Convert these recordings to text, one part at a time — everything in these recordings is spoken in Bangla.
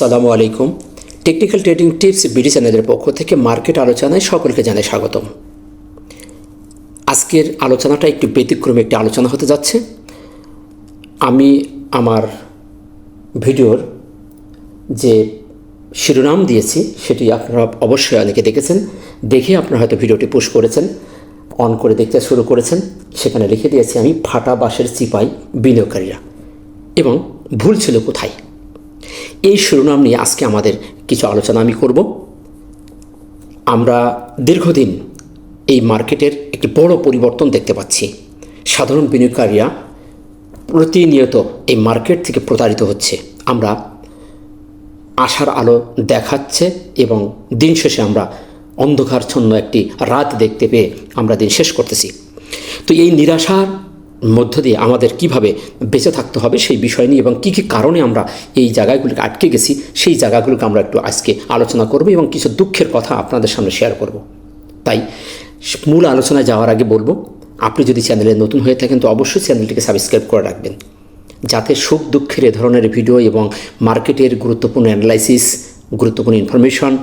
আসসালামু আলাইকুম। টেকনিক্যাল ট্রেডিং টিপস বিডি চ্যানেলের পক্ষ থেকে মার্কেট আলোচনায় সকলকে জানাই স্বাগতম। আজকের আলোচনাটা একটু ব্যতিক্রমী একটি আলোচনা হতে যাচ্ছে। আমি আমার ভিডিওর যে শিরোনাম দিয়েছি সেটি আপনারা অবশ্যই অনেকে দেখেছেন, দেখে আপনারা হয়তো ভিডিওটি পুশ করেছেন, অন করে দেখতে শুরু করেছেন। সেখানে লিখে দিয়েছি আমি ফাটা বাঁশের চিপাই বিনিয়োগকারীরা, এবং ভুল ছিল কোথায়। এই শিরোনাম নিয়ে আজকে আমাদের কিছু আলোচনা আমি করব। আমরা দীর্ঘদিন এই মার্কেটের একটি বড় পরিবর্তন দেখতে পাচ্ছি। সাধারণ বিনিয়োগকারীরা প্রতিনিয়ত এই মার্কেট থেকে প্রতারিত হচ্ছে। আমরা আশার আলো দেখাচ্ছে এবং দিন শেষে আমরা অন্ধকারচ্ছন্ন একটি রাত দেখতে পেয়ে আমরা দিন শেষ করতেছি। তো এই নিরাশার মধ্য দিয়ে আমাদের কিভাবে বেঁচে থাকতে হবে সেই বিষয় নিয়ে এবং কী কী কারণে আমরা এই জায়গাগুলোকে আটকে গেছি সেই জায়গাগুলোকে আমরা একটু আজকে আলোচনা করব এবং কিছু দুঃখের কথা আপনাদের সামনে শেয়ার করব। তাই মূল আলোচনায় যাওয়ার আগে বলবো, আপনি যদি চ্যানেলে নতুন হয়ে থাকেন তো অবশ্যই চ্যানেলটিকে সাবস্ক্রাইব করে রাখবেন, যাতে সুখ দুঃখের এ ধরনের ভিডিও এবং মার্কেটের গুরুত্বপূর্ণ অ্যানালাইসিস, গুরুত্বপূর্ণ ইনফরমেশন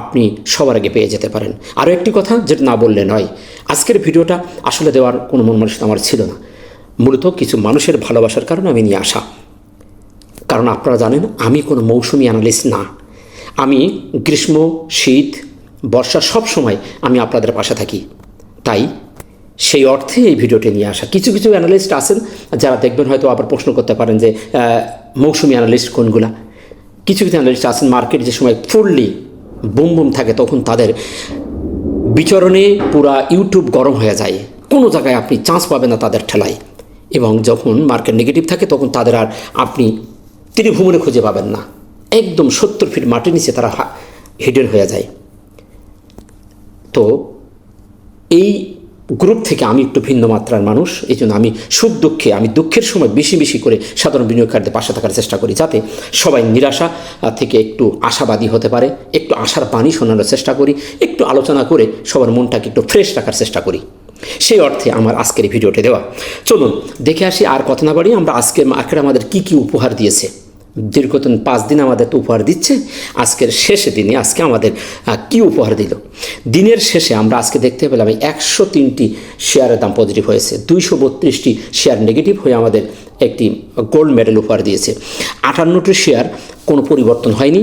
আপনি সবার আগে পেয়ে যেতে পারেন। আরও একটি কথা যেটা না বললে নয়, আজকের ভিডিওটা আসলে দেওয়ার কোনো মন মানসিকতা আমার ছিল না। মূলত কিছু মানুষের ভালোবাসার কারণে আমি নিয়ে আসা। কারণ আপনারা জানেন আমি কোনো মৌসুমি অ্যানালিস্ট না। আমি গ্রীষ্ম, শীত, বর্ষা সব সময় আমি আপনাদের পাশে থাকি। তাই সেই অর্থে এই ভিডিওটি নিয়ে আসা। কিছু কিছু অ্যানালিস্ট আছেন যারা দেখবেন হয়তো আবার প্রশ্ন করতে পারেন যে মৌসুমি অ্যানালিস্ট কোনগুলা। কিছু কিছু অ্যানালিস্ট আছেন মার্কেট যে সময় ফুললি বুম বুম থাকে তখন তাদের বিচরণে পুরা ইউটিউব গরম হয়ে যায়, কোনো জায়গায় আপনি চান্স পাবেন না তাদের ঠেলায়। এবং যখন মার্কেট নেগেটিভ থাকে তখন তাদের আর আপনি ত্রিভুবনে খুঁজে পাবেন না, একদম 70 ফিট মাটির নিচে তারা হিডেন হয়ে যায়। তো এই গ্রুপ থেকে আমি একটু ভিন্ন মাত্রার মানুষ, এই জন্য আমি সুখ দুঃখে, আমি দুঃখের সময় বেশি বেশি করে সাধারণ বিনিয়োগকারীদের পাশে থাকার চেষ্টা করি, যাতে সবাই নিরাশা থেকে একটু আশাবাদী হতে পারে, একটু আশার বাণী শোনানোর চেষ্টা করি, একটু আলোচনা করে সবার মনটাকে একটু ফ্রেশ রাখার চেষ্টা করি। সেই অর্থে আমার আজকের ভিডিওটি দেওয়া। চলুন দেখে আসি, আর কথা না বাড়ি আমরা আজকে মার্কেট আমাদের কী কী উপহার দিয়েছে। দীর্ঘদিন 5 দিন আমাদের তো উপহার দিচ্ছে, আজকের শেষে দিনে আজকে আমাদের কি উপহার দিল। দিনের শেষে আমরা আজকে দেখতে পেলাম 103টি শেয়ারের দাম পজিটিভ হয়েছে, 232টি শেয়ার নেগেটিভ হয়ে আমাদের একটি গোল্ড মেডেল উপহার দিয়েছে। 58টি শেয়ার কোনো পরিবর্তন হয়নি,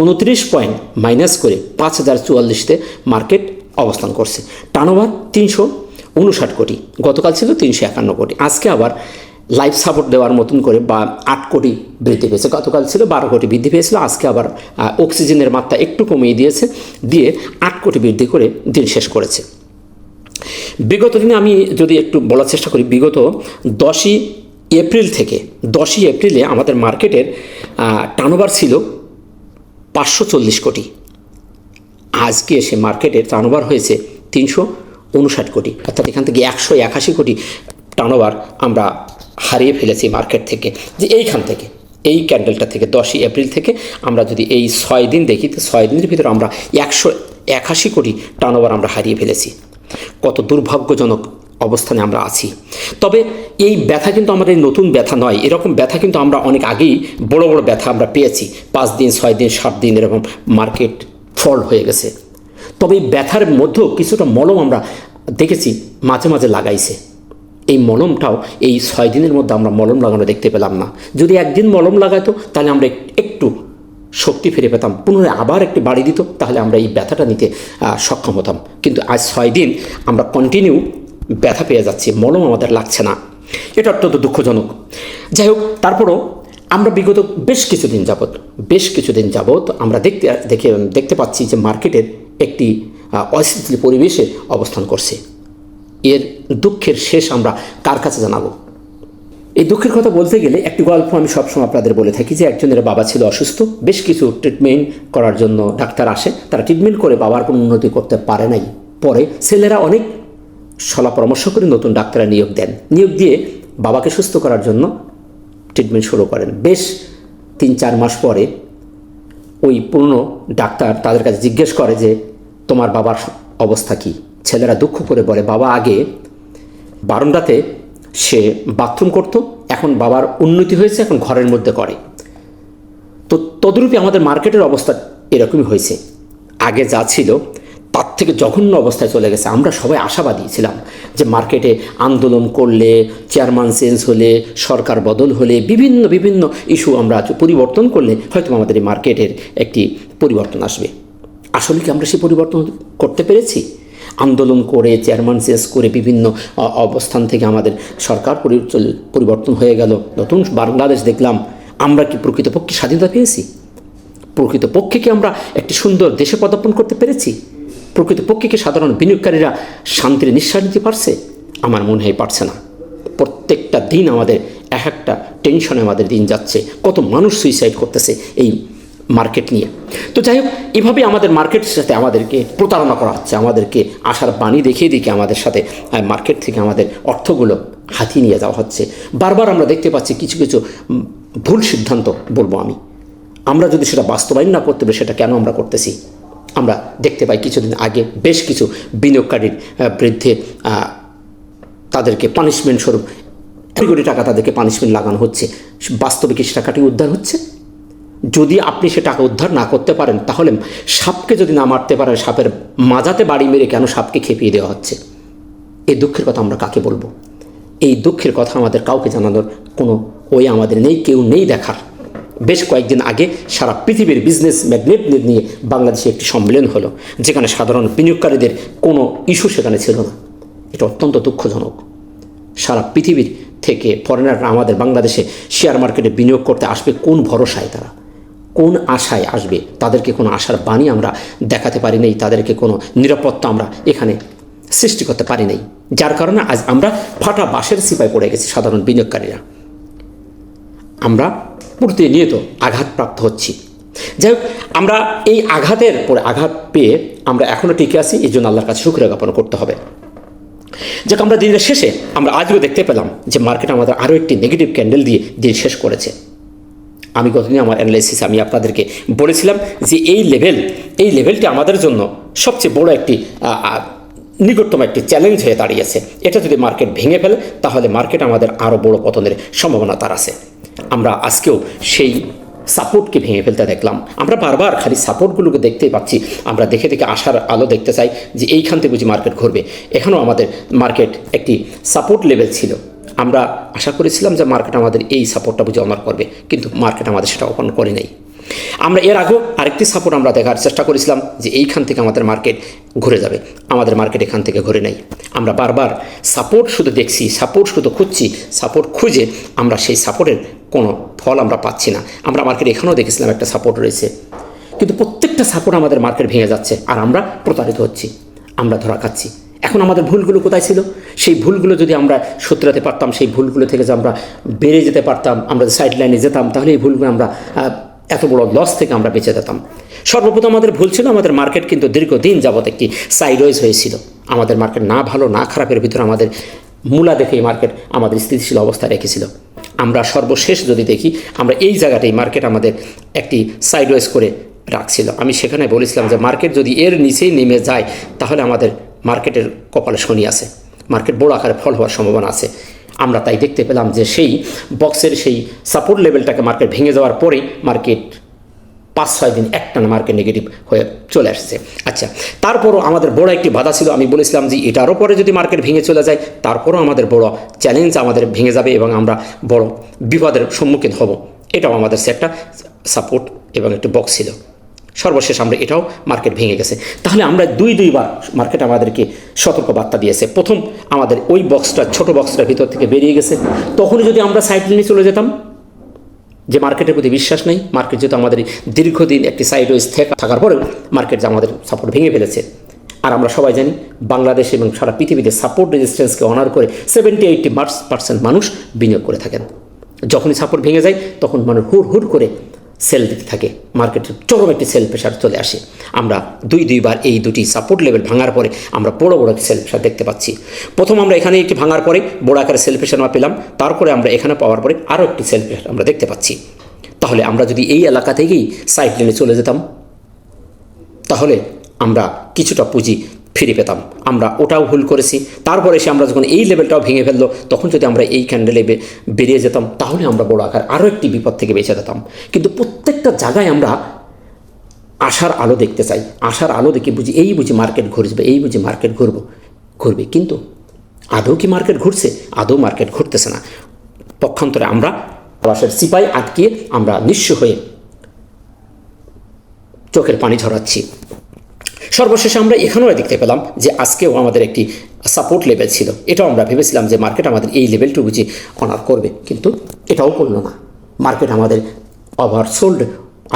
29 পয়েন্ট মাইনাস করে 5044তে মার্কেট অবস্থান করছে। টার্নওভার 359 কোটি, গতকাল ছিল 351 কোটি। আজকে আবার লাইফ সাপোর্ট দেওয়ার মতন করে 8 কোটি বৃদ্ধি পেয়েছে। গতকাল ছিল 12 কোটি বৃদ্ধি পেয়েছিল, আজকে আবার অক্সিজেনের মাত্রা একটু কমিয়ে দিয়েছে, দিয়ে 8 কোটি বৃদ্ধি করে দিন শেষ করেছে। বিগত দিনে আমি যদি একটু বলার চেষ্টা করি, বিগত 10ই এপ্রিলে আমাদের মার্কেটের টার্নওভার ছিল 540 কোটি। আজকে এসে মার্কেটের টার্নওভার হয়েছে 359 কোটি, অর্থাৎ এখান থেকে 181 কোটি টার্নওভার আমরা হারিয়ে ফেলেছি মার্কেট থেকে। যে এইখান থেকে, এই ক্যান্ডেলটা থেকে 10ই এপ্রিল থেকে আমরা যদি এই 6 দিন দেখি, তো 6 দিনের ভিতরে আমরা 181 কোটি টার্নওভার আমরা হারিয়ে ফেলেছি। কত দুর্ভাগ্যজনক অবস্থানে আমরা আছি। তবে এই ব্যথা কিন্তু আমাদের নতুন ব্যথা নয়, এরকম ব্যথা কিন্তু আমরা অনেক আগেই বড় বড় ব্যথা আমরা পেয়েছি। 5 দিন, 6 দিন, 7 দিন এরকম মার্কেট ফল হয়ে গেছে। তবে এই ব্যথার মধ্যেও কিছুটা মলম আমরা দেখেছি মাঝে মাঝে লাগাইছে। এই মলমটাও এই 6 দিনের মধ্যে আমরা মলম লাগানো দেখতে পেলাম না। যদি একদিন মলম লাগাতো তাহলে আমরা একটু শক্তি ফিরে পেতাম, পুনরায় আবার একটু বাড়ি দিত, তাহলে আমরা এই ব্যথাটা নিতে সক্ষম হতাম। কিন্তু আজ 6 দিন আমরা কন্টিনিউ ব্যথা পেয়ে যাচ্ছি, মলম আমাদের লাগছে না। এটা অত্যন্ত দুঃখজনক। যাই হোক, তারপরও আমরা বিগত বেশ কিছুদিন যাবৎ আমরা দেখতে পাচ্ছি যে মার্কেটের একটি অস্থিতিশীল পরিবেশে অবস্থান করছে। এর দুঃখের শেষ আমরা কার কাছে জানাবো? এই দুঃখের কথা বলতে গেলে একটি গল্প আমি সবসময় আপনাদের বলে থাকি, যে একজনের বাবা ছিল অসুস্থ, বেশ কিছু ট্রিটমেন্ট করার জন্য ডাক্তার আসে, তারা ট্রিটমেন্ট করে বাবার কোনো উন্নতি করতে পারে নাই। পরে ছেলেরা অনেক সলা পরামর্শ করে নতুন ডাক্তাররা নিয়োগ দিয়ে বাবাকে সুস্থ করার জন্য ট্রিটমেন্ট শুরু করেন। বেশ 3-4 মাস পরে ওই পুরনো ডাক্তার তাদের কাছে জিজ্ঞেস করে যে তোমার বাবার অবস্থা কী? ছেলেরা দুঃখ করে বলে, বাবা আগে বারান্দাতে সে বাথরুম করত, এখন বাবার উন্নতি হয়েছে, এখন ঘরের মধ্যে করে। তো তদরূপে আমাদের মার্কেটের অবস্থা এরকমই হয়েছে। আগে যা ছিল তার থেকে জঘন্য অবস্থায় চলে গেছে। আমরা সবাই আশাবাদী ছিলাম যে মার্কেটে আন্দোলন করলে, চেয়ারম্যান চেঞ্জ হলে, সরকার বদল হলে, বিভিন্ন বিভিন্ন ইস্যু আমরা পরিবর্তন করলে হয়তো আমাদের এই মার্কেটের একটি পরিবর্তন আসবে। আসলে কি আমরা সেই পরিবর্তন করতে পেরেছি? আন্দোলন করে, চেয়ারম্যান চেঞ্জ করে, বিভিন্ন অবস্থান থেকে আমাদের সরকার পরিবর্তন হয়ে গেল, নতুন বাংলাদেশ দেখলাম। আমরা কি প্রকৃতপক্ষে স্বাধীনতা পেয়েছি? প্রকৃতপক্ষে কি আমরা একটি সুন্দর দেশে পদার্পণ করতে পেরেছি? প্রকৃতপক্ষে কি সাধারণ বিনিয়োগকারীরা শান্তির নিঃশ্বাস নিতে পারছে? আমার মনে হয় পারছে না। প্রত্যেকটা দিন আমাদের এক একটা টেনশনে আমাদের দিন যাচ্ছে। কত মানুষ সুইসাইড করতেছে এই মার্কেট নিয়ে। তো যাই হোক, এভাবে আমাদের মার্কেটের সাথে আমাদেরকে প্রতারণা করা হচ্ছে। আমাদেরকে আশার বাণী দেখিয়ে দেখিয়ে আমাদের সাথে মার্কেট থেকে আমাদের অর্থগুলো হাতিয়ে নিয়ে যাওয়া হচ্ছে। বারবার আমরা দেখতে পাচ্ছি কিছু কিছু ভুল সিদ্ধান্ত, বলবো আমি। আমরা যদি সেটা বাস্তবায়ন না করতে পারি, সেটা কেন আমরা করতেছি? আমরা দেখতে পাই কিছুদিন আগে বেশ কিছু বিনিয়োগকারীর বিরুদ্ধে তাদেরকে পানিশমেন্ট স্বরূপ কোটি টাকা তাদেরকে পানিশমেন্ট লাগানো হচ্ছে। বাস্তবে কি সে টাকাটি উদ্ধার হচ্ছে? যদি আপনি সে টাকা উদ্ধার না করতে পারেন, তাহলে সাপকে যদি না মারতে পারেন, সাপের মাজাতে বাড়ি মেরে কেন সাপকে খেপিয়ে দেওয়া হচ্ছে? এই দুঃখের কথা আমরা কাকে বলবো? এই দুঃখের কথা আমাদের কাউকে জানানোর কোনো ওই আমাদের নেই, কেউ নেই দেখার। বেশ কয়েকদিন আগে সারা পৃথিবীর বিজনেস ম্যাগনেট নিয়ে বাংলাদেশে একটি সম্মেলন হলো, যেখানে সাধারণ বিনিয়োগকারীদের কোনো ইস্যু সেখানে ছিল না। এটা অত্যন্ত দুঃখজনক। সারা পৃথিবীর থেকে ফরেনাররা আমাদের বাংলাদেশে শেয়ার মার্কেটে বিনিয়োগ করতে আসবে কোন ভরসায়? তারা কোন আশায় আসবে? তাদেরকে কোনো আশার বাণী আমরা দেখাতে পারি নাই, তাদেরকে কোনো নিরাপত্তা আমরা এখানে সৃষ্টি করতে পারি নাই, যার কারণে আজ আমরা ফাটা বাঁশের সিপায় পড়ে গেছি সাধারণ বিনিয়োগকারীরা। আমরা প্রতিনিয়ত আঘাতপ্রাপ্ত হচ্ছি। যাই হোক, আমরা এই আঘাতের পরে আঘাত পেয়ে আমরা এখনও টিকে আছি, এই জন্য আল্লাহর কাছে শুকরিয়া জ্ঞাপন করতে হবে। যাক, আমরা দিনের শেষে আমরা আজও দেখতে পেলাম যে মার্কেট আমাদের আরও একটি নেগেটিভ ক্যান্ডেল দিয়ে দিন শেষ করেছে। আমি গতদিন আমার অ্যানালাইসিস আমি আপনাদেরকে বলেছিলাম যে এই লেভেলটি আমাদের জন্য সবচেয়ে বড় একটি নিকটতম একটি চ্যালেঞ্জ হয়ে দাঁড়িয়েছে। এটা যদি মার্কেট ভেঙে ফেলে, তাহলে মার্কেট আমাদের আরও বড় পতনের সম্ভাবনা তার আছে। আমরা আজকেও সেই সাপোর্টকে ভেঙে ফেলতে দেখলাম। আমরা বারবার খালি সাপোর্টগুলোকে দেখতেই পাচ্ছি। আমরা দেখে দেখে আশার আলো দেখতে চাই যে এইখান থেকে বুঝি মার্কেট ঘুরবে। এখানেও আমাদের মার্কেট একটি সাপোর্ট লেভেল ছিল। আমরা আশা করেছিলাম যে মার্কেট আমাদের এই সাপোর্টটা বুঝে অনার করবে, কিন্তু মার্কেট আমাদের সেটা ওপেন করে নেই। আমরা এর আগেও আরেকটি সাপোর্ট আমরা দেখার চেষ্টা করেছিলাম যে এইখান থেকে আমাদের মার্কেট ঘুরে যাবে। আমাদের মার্কেট এখান থেকে ঘুরে নেই। আমরা বারবার সাপোর্ট শুধু দেখছি, সাপোর্ট শুধু খুঁজছি, সাপোর্ট খুঁজে আমরা সেই সাপোর্টের কোনো ফল আমরা পাচ্ছি না। আমরা মার্কেট এখানেও দেখেছিলাম একটা সাপোর্ট রয়েছে, কিন্তু প্রত্যেকটা সাপোর্ট আমাদের মার্কেট ভেঙে যাচ্ছে আর আমরা প্রতারিত হচ্ছি, আমরা ধরা খাচ্ছি। এখন আমাদের ভুলগুলো কোথায় ছিল? সেই ভুলগুলো যদি আমরা শুধরাতে পারতাম, সেই ভুলগুলো থেকে যে আমরা বেড়ে যেতে পারতাম, আমরা সাইড লাইনে যেতাম, তাহলে এই ভুলগুলো আমরা এত বড় লস থেকে আমরা বেঁচে যেতাম। সর্বপ্রথম আমাদের ভুল ছিল, আমাদের মার্কেট কিন্তু দীর্ঘদিন যাবত একটি সাইডওয়েজ হয়েছিল। আমাদের মার্কেট না ভালো না খারাপের ভিতরে আমাদের মূলা দেখে এই মার্কেট আমাদের স্থিতিশীল অবস্থায় রেখেছিল। আমরা সর্বশেষ যদি দেখি, আমরা এই জায়গাটাই মার্কেট আমাদের একটি সাইডওয়েজ করে রাখছিল। আমি সেখানে বলেছিলাম যে মার্কেট যদি এর নিচেই নেমে যায়, তাহলে আমাদের মার্কেটের কপালে শনি আছে, মার্কেট বড় আকারে ফল হওয়ার সম্ভাবনা আছে। আমরা তাই দেখতে পেলাম যে সেই বক্সের সেই সাপোর্ট লেভেলটাকে মার্কেট ভেঙে যাওয়ার পরেই মার্কেট 5-6 দিন একটানা মার্কেট নেগেটিভ হয়ে চলে আসছে। আচ্ছা, তারপরও আমাদের বড় একটি বাধা ছিল। আমি বলেছিলাম যে এটারও পরে যদি মার্কেট ভেঙে চলে যায়, তারপরও আমাদের বড় চ্যালেঞ্জ আমাদের ভেঙে যাবে এবং আমরা বড় বিপদের সম্মুখীন হব। এটাও আমাদের একটা সাপোর্ট এবং একটি বক্স ছিল। সর্বশেষ আমরা এটাও মার্কেট ভেঙে গেছে। তাহলে আমরা দুইবার মার্কেট আমাদেরকে সতর্ক বার্তা দিয়েছে। প্রথম, আমাদের ওই বক্সটা, ছোট বক্সটার ভিতর থেকে বেরিয়ে গেছে। তখনই যদি আমরা সাইড লাইনে চলে যেতাম, যে মার্কেটের প্রতি বিশ্বাস নেই, মার্কেট যেহেতু আমাদের দীর্ঘদিন একটি সাইডওয়েজ থাকার পরেও মার্কেট যে আমাদের সাপোর্ট ভেঙে ফেলেছে। আর আমরা সবাই জানি বাংলাদেশ এবং সারা পৃথিবীতে সাপোর্ট রেজিস্ট্যান্সকে অনার করে 70-80% মানুষ বিনিয়োগ করে থাকেন। যখনই সাপোর্ট ভেঙে যায়, তখন মানুষ হুড় করে সেল দিতে থাকে, মার্কেটের চরম একটি সেল প্রেশার চলে আসে। আমরা দুইবার এই দুটি সাপোর্ট লেভেল ভাঙার পরে আমরা বড় একটি সেল প্রেশার দেখতে পাচ্ছি। প্রথম আমরা এখানে একটি ভাঙার পরে বড় আকারে সেল প্রেশার আমরা পেলাম, তারপরে আমরা এখানে পাওয়ার পরে আরও একটি সেল প্রেশার আমরা দেখতে পাচ্ছি। তাহলে আমরা যদি এই এলাকা থেকেই সাইড লাইনে চলে যেতাম, তাহলে আমরা কিছুটা পুঁজি ফিরে পেতাম। আমরা ওটাও ভুল করেছি। তারপরে এসে আমরা যখন এই লেভেলটাও ভেঙে ফেললো, তখন যদি আমরা এই ক্যান্ডেলে বেরিয়ে যেতাম, তাহলে আমরা বড় আকার আরও একটি বিপদ থেকে বেঁচে যেতাম। কিন্তু প্রত্যেকটা জায়গায় আমরা আশার আলো দেখতে চাই, আশার আলো দেখে বুঝি মার্কেট ঘুরবে, মার্কেট ঘুরবে, কিন্তু আদৌ কি মার্কেট ঘুরছে? আদৌ মার্কেট ঘুরতেছে না। পক্ষান্তরে আমরা বাসের সিপাই আটকিয়ে আমরা নিঃস্ব হয়ে চোখের পানি ঝরাচ্ছি। সর্বশেষে আমরা এখানেও দেখতে পেলাম যে আজকেও আমাদের একটি সাপোর্ট লেভেল ছিল, এটাও আমরা ভেবেছিলাম যে মার্কেট আমাদের এই লেভেলটু বুঝি অনার করবে, কিন্তু এটাও করলো না। মার্কেট আমাদের ওভারসোল্ড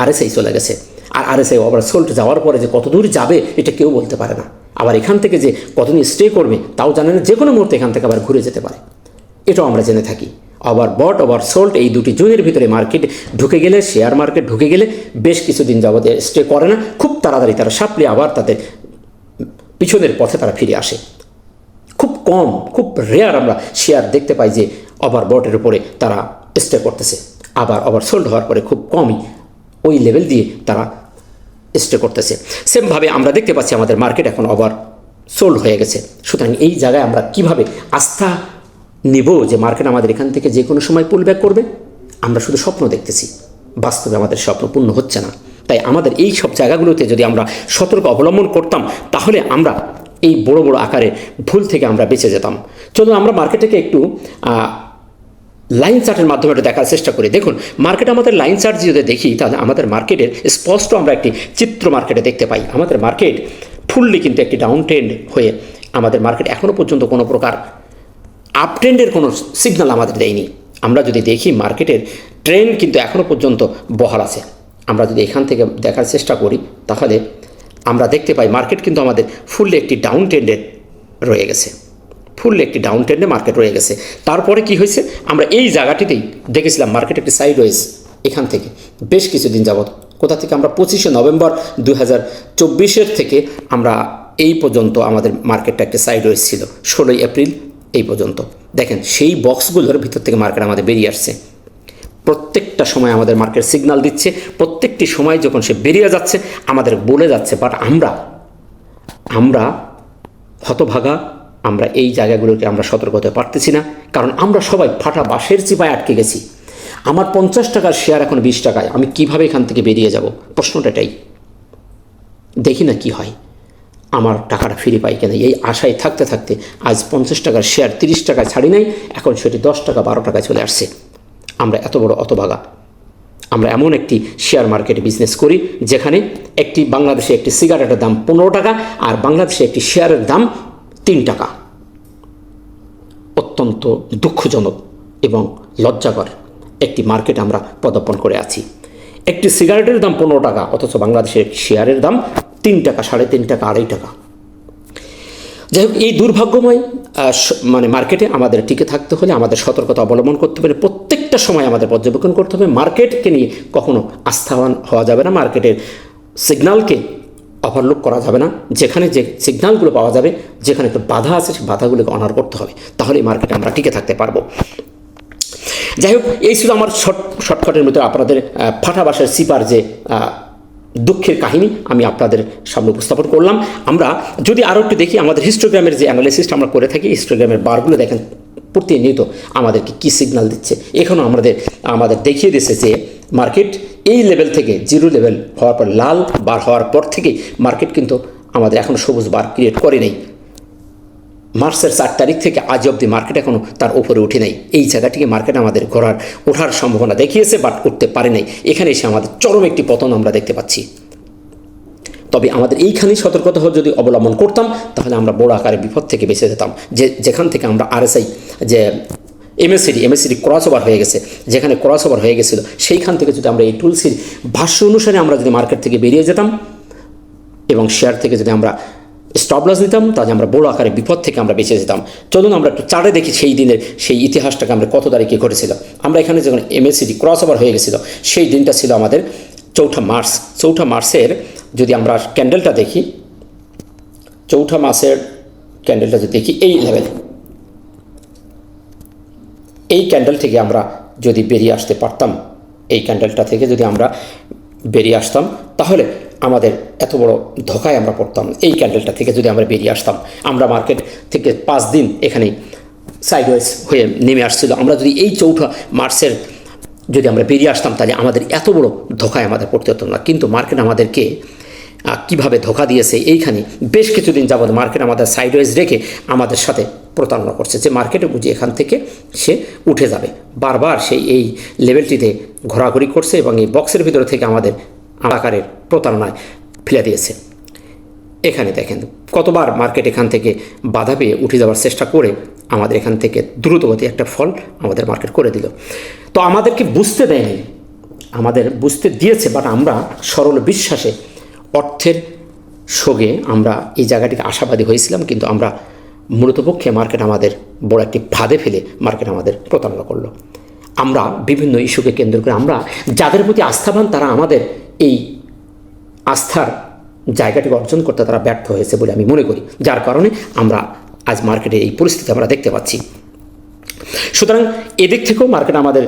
আরএসআই চলে গেছে, আর আরএসআই ওভারসোল্ড যাওয়ার পরে যে কত দূর যাবে এটা কেউ বলতে পারে না। আবার এখান থেকে যে কতদিন স্টে করবে তাও জানে না, যে কোনো মুহূর্তে এখান থেকে আবার ঘুরে যেতে পারে, এটাও আমরা জেনে থাকি। ওভারবট ওভারসোল্ড এই দুটি জোনের ভিতরে মার্কেট ঢুকে গেলে, শেয়ার মার্কেট ঢুকে গেলে বেশ কিছুদিন যাবতে স্টে করে না, খুব তাড়াতাড়ি তারা সাপড়ে আবার তাদের পিছনের পথে তারা ফিরে আসে। খুব কম, খুব রেয়ার আমরা শেয়ার দেখতে পাই যে ওভারবটের উপরে তারা স্টে করতেছে, আবার ওভারসোল্ড হওয়ার পরে খুব কমই ওই লেভেল দিয়ে তারা স্টে করতেছে। সেমভাবে আমরা দেখতে পাচ্ছি আমাদের মার্কেট এখন ওভারসোল্ড হয়ে গেছে। সুতরাং এই জায়গায় আমরা কিভাবে আস্থা নিব যে মার্কেট আমাদের এখান থেকে যে কোনো সময় পুলব্যাক করবে? আমরা শুধু স্বপ্ন দেখতেছি, বাস্তবে আমাদের স্বপ্ন পূর্ণ হচ্ছে না। তাই আমাদের এই সব জায়গাগুলোতে যদি আমরা সতর্ক অবলম্বন করতাম তাহলে আমরা এই বড় বড় আকারে ভুল থেকে আমরা বেঁচে যেতাম। চলুন আমরা মার্কেটকে একটু লাইন চার্টের মাধ্যমে এটা দেখার চেষ্টা করি। দেখুন, মার্কেট আমাদের লাইন চার্ট যদি দেখি তাহলে আমাদের মার্কেটের স্পষ্ট আমরা একটি চিত্র মার্কেটে দেখতে পাই। আমাদের মার্কেট ফুললি কিন্তু একটি ডাউন ট্রেন্ড হয়ে আমাদের মার্কেট এখনও পর্যন্ত কোনো প্রকার আপ ট্রেন্ডের কোনো সিগন্যাল আমাদের দেয়নি। আমরা যদি দেখি মার্কেটের ট্রেন্ড কিন্তু এখনও পর্যন্ত বহাল আছে। আমরা যদি এখান থেকে দেখার চেষ্টা করি তাহলে আমরা দেখতে পাই মার্কেট কিন্তু আমাদের ফুললি একটি ডাউন ট্রেন্ডে রয়ে গেছে, ফুললি একটি ডাউন ট্রেন্ডে মার্কেট রয়ে গেছে। তারপরে কি হয়েছে, আমরা এই জায়গাটিতেই দেখেছিলাম মার্কেট একটি সাইডওয়েজ এখান থেকে বেশ কিছুদিন যাবত, কোথা থেকে আমরা 25শে নভেম্বর 2024 থেকে আমরা এই পর্যন্ত আমাদের মার্কেটটা একটা সাইডওয়েজ ছিল। 16ই এপ্রিল এই পর্যন্ত দেখেন সেই বক্সগুলোর ভিতর থেকে মার্কেট আমাদের বেরিয়ে আসছে। প্রত্যেকটা সময় আমাদের মার্কেট সিগন্যাল দিচ্ছে, প্রত্যেকটি সময় যখন সে বেরিয়ে যাচ্ছে আমাদের বলে যাচ্ছে, বাট আমরা হতভাগা, আমরা এই জায়গাগুলোকে আমরা সতর্ক হতে পারতেছি না, কারণ আমরা সবাই ফাটা বাঁশের চিপায় আটকে গেছি। আমার 50 টাকার শেয়ার এখন 20 টাকায়, আমি কিভাবে এখান থেকে বেরিয়ে যাব? প্রশ্নটা এটাই। দেখি না কি হয়, আমার টাকাটা ফিরে পাই কেন, এই আশায় থাকতে থাকতে আজ 50 টাকার শেয়ার 30 টাকায় ছাড়ি নাই, এখন সেটি 10 টাকা 12 টাকায় চলে আসছে। আমরা এত বড় অতভাগা। আমরা এমন একটি শেয়ার মার্কেটে বিজনেস করি যেখানে একটি বাংলাদেশে একটি সিগারেটের দাম 15 টাকা আর বাংলাদেশে একটি শেয়ারের দাম 3 টাকা। অত্যন্ত দুঃখজনক এবং লজ্জাকর একটি মার্কেট আমরা পদার্পণ করে আছি। একটি সিগারেটের দাম 15 টাকা অথচ বাংলাদেশের শেয়ারের দাম 3 টাকা, 3.5 টাকা, 2.5 টাকা। যাই হোক, এই দুর্ভাগ্যময় মার্কেটে আমাদের টিকে থাকতে হলে আমাদের সতর্কতা অবলম্বন করতে হবে, প্রত্যেকটা সময় আমাদের পর্যবেক্ষণ করতে হবে। মার্কেটকে নিয়ে কখনো আস্থাবান হওয়া যাবে না, মার্কেটের সিগন্যালকে ওভারলুক করা যাবে না। যেখানে যে সিগন্যালগুলো পাওয়া যাবে, যেখানে একটু বাধা আছে সেই বাধাগুলোকে অনার করতে হবে, তাহলে এই মার্কেটে আমরা টিকে থাকতে পারবো। যাই হোক, এই ছিল আমার শর্টকাটের মধ্যে আপনাদের ফাটা বাঁশের চিপার যে দুঃখের কাহিনী আমি আপনাদের সামনে উপস্থাপন করলাম। আমরা যদি আরও একটু দেখি আমাদের হিস্টোগ্রামের যে অ্যানালাইসিসটা আমরা করে থাকি, হিস্টোগ্রামের বারগুলো দেখেন প্রতিনিয়ত আমাদেরকে কী সিগন্যাল দিচ্ছে। এখনও আমাদের দেখিয়ে দিচ্ছে যে মার্কেট এই লেভেল থেকে জিরো লেভেল হওয়ার পর লাল বার হওয়ার পর থেকে মার্কেট কিন্তু আমাদের এখনও সবুজ বার ক্রিয়েট করে নেই। মার্চের 4 তারিখ থেকে আজ অবধি মার্কেট এখনও তার উপরে উঠে নেই। এই জায়গাটিকে মার্কেট আমাদের ওঠার সম্ভাবনা দেখিয়েছে, বাট উঠতে পারে নাই। এখানে এসে আমাদের চরম একটি পতন আমরা দেখতে পাচ্ছি। তবে আমাদের এইখানেই সতর্কতা যদি অবলম্বন করতাম তাহলে আমরা বড় আকারে বিপদ থেকে বেঁচে যেতাম। যেখান থেকে আমরা আরএসআই যে এমএসসিডি ক্রস ওভার হয়ে গেছে, যেখানে ক্রস ওভার হয়ে গেছিলো সেইখান থেকে যদি আমরা এই টুলসির ভাষ্য অনুসারে আমরা যদি মার্কেট থেকে বেরিয়ে যেতাম এবং শেয়ার থেকে যদি আমরা স্টপ লস নিতাম তাহলে আমরা বড় আকারে বিপদ থেকে আমরা বেঁচে যেতাম। চলুন আমরা একটু চার্টে দেখি সেই দিনের সেই ইতিহাসটাকে আমরা কত তারিখে ঘটেছিল। আমরা এখানে যখন এমএসসিডি ক্রস ওভার হয়ে গেছিলো সেই দিনটা ছিল আমাদের 4 মার্চ। 4 মার্চের যদি আমরা ক্যান্ডেলটা দেখি, 4 মার্চের ক্যান্ডেলটা যদি দেখি এই লেভেল, এই ক্যান্ডেল থেকে আমরা যদি বেরিয়ে আসতে পারতাম, এই ক্যান্ডেলটা থেকে যদি আমরা বেরিয়ে আসতাম তাহলে আমাদের এত বড় ধোকায় আমরা পড়তাম। এই ক্যান্ডেলটা থেকে যদি আমরা বেরিয়ে আসতাম, আমরা মার্কেট থেকে 5 দিন এখানে সাইডওয়েজ হয়ে নেমে আসছিল। আমরা যদি এই 4 মার্চের যদি আমরা বেরিয়ে আসতাম তাহলে আমাদের এত বড় ধোকায় আমাদের পড়তে হতো না। কিন্তু মার্কেট আমাদেরকে কিভাবে ধোকা দিয়েছে, এইখানে বেশ কিছুদিন যাবৎ মার্কেট আমাদের সাইডওয়েজ রেখে আমাদের সাথে প্রতারণা করছে যে মার্কেটে বুঝি এখান থেকে সে উঠে যাবে। বারবার সেই এই লেভেলটিতে ঘোরাঘুরি করছে এবং এই বক্সের ভিতরে থেকে আমাদের আকারের প্রতারণায় ফেলে দিয়েছে। এখানে দেখেন কতবার মার্কেট এখান থেকে বাধা পেয়ে উঠে যাওয়ার চেষ্টা করে আমাদের এখান থেকে দ্রুতগতি একটা ফল আমাদের মার্কেট করে দিল। তো আমাদেরকে বুঝতে দেয়নি, আমাদের বুঝতে দিয়েছে, বাট আমরা সরল বিশ্বাসে অর্থের সঙ্গে আমরা এই জায়গাটিকে আশাবাদী হয়েছিলাম, কিন্তু আমরা মূলত পক্ষে মার্কেট আমাদের বড় একটি ফাঁদে ফেলে মার্কেট আমাদের প্রতারণা করলো। আমরা বিভিন্ন ইস্যুকে কেন্দ্র করে আমরা যাদের প্রতি আস্থাবান তারা আমাদের এই আস্থার জায়গাটিকে অর্জন করতে তারা ব্যর্থ হয়েছে বলে আমি মনে করি, যার কারণে আমরা আজ মার্কেটে এই পরিস্থিতি আমরা দেখতে পাচ্ছি। সুতরাং এদিক থেকেও মার্কেট আমাদের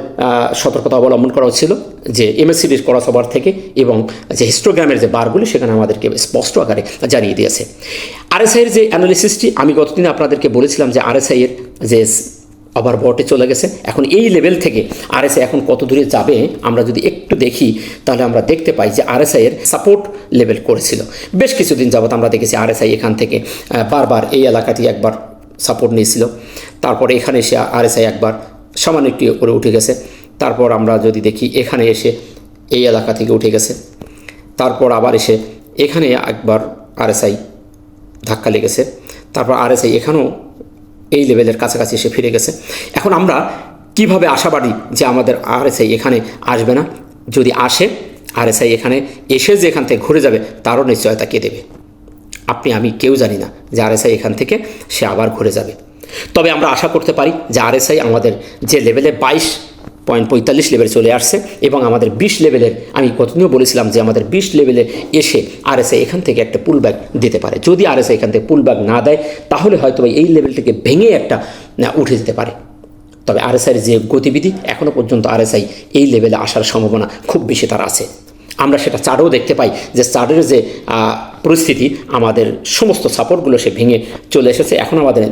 সতর্কতা অবলম্বন করা হচ্ছিল যে এমএসসিডির ক্রস ওভার থেকে এবং যে হিস্টোগ্রামের যে বারগুলি সেখানে আমাদেরকে স্পষ্ট আকারে জানিয়ে দিয়েছে। আরএসআইয়ের যে অ্যানালিসিসটি আমি গতদিন আপনাদেরকে বলেছিলাম যে আরএসআইয়ের যে ওভারবটে চলে গেছে, এখন এই লেভেল থেকে আরএসআই এখন কত দূরে যাবে আমরা যদি একটু দেখি তাহলে আমরা দেখতে পাই যে আরএসআইয়ের সাপোর্ট লেভেল করেছিল। বেশ কিছুদিন যাবত আমরা দেখেছি আরএসআই এখান থেকে বারবার এই এলাকাটি একবার সাপোর্ট নিয়েছিল, তারপরে এখানে এসে আরএসআই একবার সামান্য একটু করে উঠে গেছে, তারপর আমরা যদি দেখি এখানে এসে এই এলাকা থেকে উঠে গেছে, তারপর আবার এসে এখানে একবার আরএসআই ধাক্কা লেগেছে, তারপর আরএসআই এখানেও এই লেভেলের কাছাকাছি এসে ফিরে গেছে। এখন আমরা কিভাবে আশাবাদী যে আমাদের আরএসআই এখানে আসবে না? যদি আসে আরএসআই এখানে এসে যে এখান থেকে ঘুরে যাবে তারও নিশ্চয়তা কে দেবে? আপনি আমি কেউ জানি না যে আরএসআই এখান থেকে সে আবার ঘুরে যাবে। তবে আমরা আশা করতে পারি যে আরএসআই আমাদের যে লেভেলে 22.45 লেভেলে চলে আসছে এবং আমাদের 20 লেভেলের, আমি কতদিনও বলেছিলাম যে আমাদের 20 লেভেলে এসে আরএসআই এখান থেকে একটা পুল ব্যাক দিতে পারে। যদি আরএসআই এখান থেকে পুল ব্যাক না দেয় তাহলে হয়তো এই লেভেল থেকে ভেঙে একটা উঠে যেতে পারে। তবে আরএসআইয়ের যে গতিবিধি এখনও পর্যন্ত আরএসআই এই লেভেলে আসার সম্ভাবনা খুব বেশি তার আছে। আমরা সেটা চার্টেও দেখতে পাই যে চার্টের যে পরিস্থিতি আমাদের সমস্ত সাপোর্টগুলো সে ভেঙে চলে এসেছে। এখন আমাদের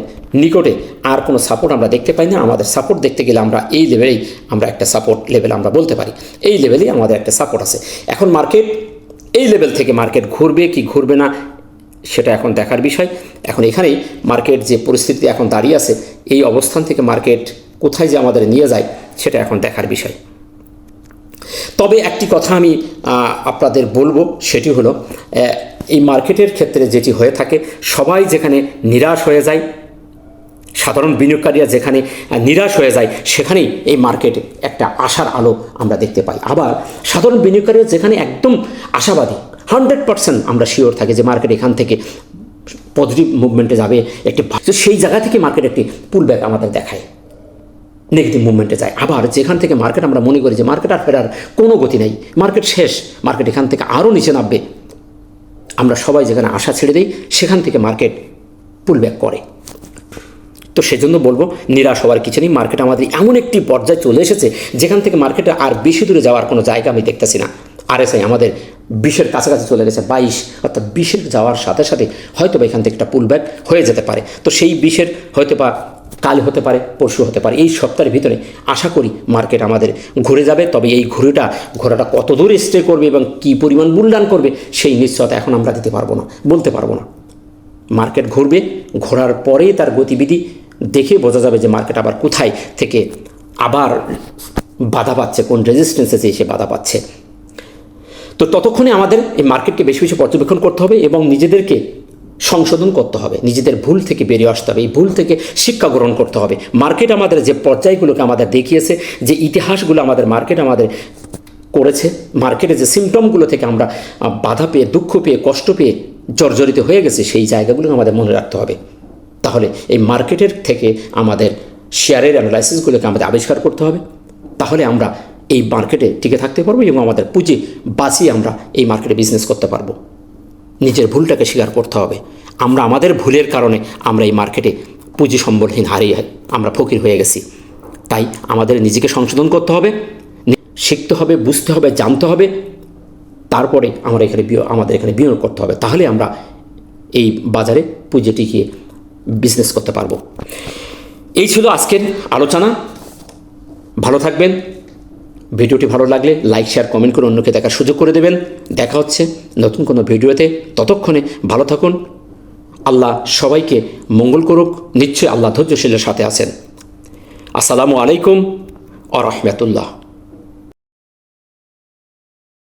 নিকটে আর কোনো সাপোর্ট আমরা দেখতে পাই না। আমাদের সাপোর্ট দেখতে গেলে আমরা এই লেভেলেই আমরা একটা সাপোর্ট লেভেল আমরা বলতে পারি, এই লেভেলেই আমাদের একটা সাপোর্ট আছে। এখন মার্কেট এই লেভেল থেকে মার্কেট ঘুরবে কি ঘুরবে না সেটা এখন দেখার বিষয়। এখন এখানেই মার্কেট যে পরিস্থিতি এখন দাঁড়িয়ে আছে এই অবস্থান থেকে মার্কেট কোথায় যে আমাদের নিয়ে যায় সেটা এখন দেখার বিষয়। তবে একটি কথা আমি আপনাদের বলবো, সেটি হলো এই মার্কেটের ক্ষেত্রে যেটি হয়ে থাকে সবাই যেখানে নিরাশ হয়ে যায়, সাধারণ বিনিয়োগকারীরা যেখানে নিরাশ হয়ে যায় সেখানেই এই মার্কেট একটা আশার আলো আমরা দেখতে পাই। আবার সাধারণ বিনিয়োগকারীরা যেখানে একদম আশাবাদী 100% আমরা শিওর থাকি যে মার্কেট এখান থেকে পজিটিভ মুভমেন্টে যাবে, একটি সেই জায়গা থেকে মার্কেট একটি পুল ব্যাক আমাদের দেখায়, নেগেটিভ মুভমেন্টে যায়। আবার যেখান থেকে মার্কেট আমরা মনে করি যে মার্কেট আর ফেরার কোনো গতি নেই, মার্কেট শেষ, মার্কেট এখান থেকে আরও নিচে নামবে, আমরা সবাই যেখানে আশা ছেড়ে দিই সেখান থেকে মার্কেট পুল ব্যাক করে। তো সেজন্য বলবো নিরাশ হওয়ার কিছু নেই। মার্কেট আমাদের এমন একটি পর্যায়ে চলে এসেছে যেখান থেকে মার্কেটে আর বেশি দূরে যাওয়ার কোনো জায়গা আমি দেখতেছি না। আরএসআই আমাদের 20-এর কাছাকাছি চলে গেছে, 22 অর্থাৎ 20-এর যাওয়ার সাথে সাথে হয়তো বা এখান থেকে একটা পুল ব্যাক হয়ে যেতে পারে। তো সেই 20-এর হয়তো বা কাল হতে পারে, পরশু হতে পারে, এই সপ্তাহের ভিতরে আশা করি মার্কেট আমাদের ঘুরে যাবে। তবে এই ঘোরাটা কত দূর স্টে করবে এবং কী পরিমাণ মূল্যায়ন করবে সেই নিশ্চয়তা এখন আমরা দিতে পারবো না, বলতে পারবো না। মার্কেট ঘুরবে, ঘোরার পরেই তার গতিবিধি দেখে বোঝা যাবে যে মার্কেট আবার কোথায় থেকে আবার বাধা পাচ্ছে, কোন রেজিস্ট্যান্সে এসে বাধা পাচ্ছে। তো ততক্ষণে আমাদের এই মার্কেটকে বেশি বেশি পর্যবেক্ষণ করতে হবে এবং নিজেদেরকে সংশোধন করতে হবে, নিজেদের ভুল থেকে বেরিয়ে আসতে হবে, এই ভুল থেকে শিক্ষা গ্রহণ করতে হবে। মার্কেট আমাদের যে পর্যায়গুলোকে আমাদের দেখিয়েছে, যে ইতিহাসগুলো মার্কেট আমাদের করেছে, মার্কেটে যে সিমটমগুলো থেকে আমরা বাধা পেয়ে, দুঃখ পেয়ে, কষ্ট পেয়ে জর্জরিত হয়ে গেছে, সেই জায়গাগুলো আমাদের মনে রাখতে হবে। তাহলে এই মার্কেটের থেকে আমাদের শেয়ারের অ্যানালাইসিসগুলোকে আমাদের আবিষ্কার করতে হবে, তাহলে আমরা এই মার্কেটে টিকে থাকতে পারবো এবং আমাদের পুঁজি বাঁচিয়ে আমরা এই মার্কেটে বিজনেস করতে পারবো। নিজের ভুলটাকে স্বীকার করতে হবে। আমরা আমাদের ভুলের কারণে আমরা এই মার্কেটে পুঁজি সম্বলহীন হারিয়ে আমরা ফকির হয়ে গেছি। তাই আমাদের নিজেকে সংশোধন করতে হবে, শিখতে হবে, বুঝতে হবে, জানতে হবে, তারপরে আমাদের এখানে বিনিয়োগ করতে হবে। তাহলে আমরা এই বাজারে পুঁজি টিকিয়ে বিজনেস করতে পারবো। এই ছিল আজকের আলোচনা। ভালো থাকবেন, ভিডিওটি ভালো লাগলে লাইক শেয়ার কমেন্ট করে অন্যকে দেখার সুযোগ করে দেবেন। দেখা হচ্ছে নতুন কোনো ভিডিওতে। ততক্ষণে ভালো থাকুন। আল্লাহ সবাইকে মঙ্গল করুক। নিশ্চয়ই আল্লাহ ধৈর্যশীলের সাথে আছেন। আসসালামু আলাইকুম ওয়া রাহমাতুল্লাহ।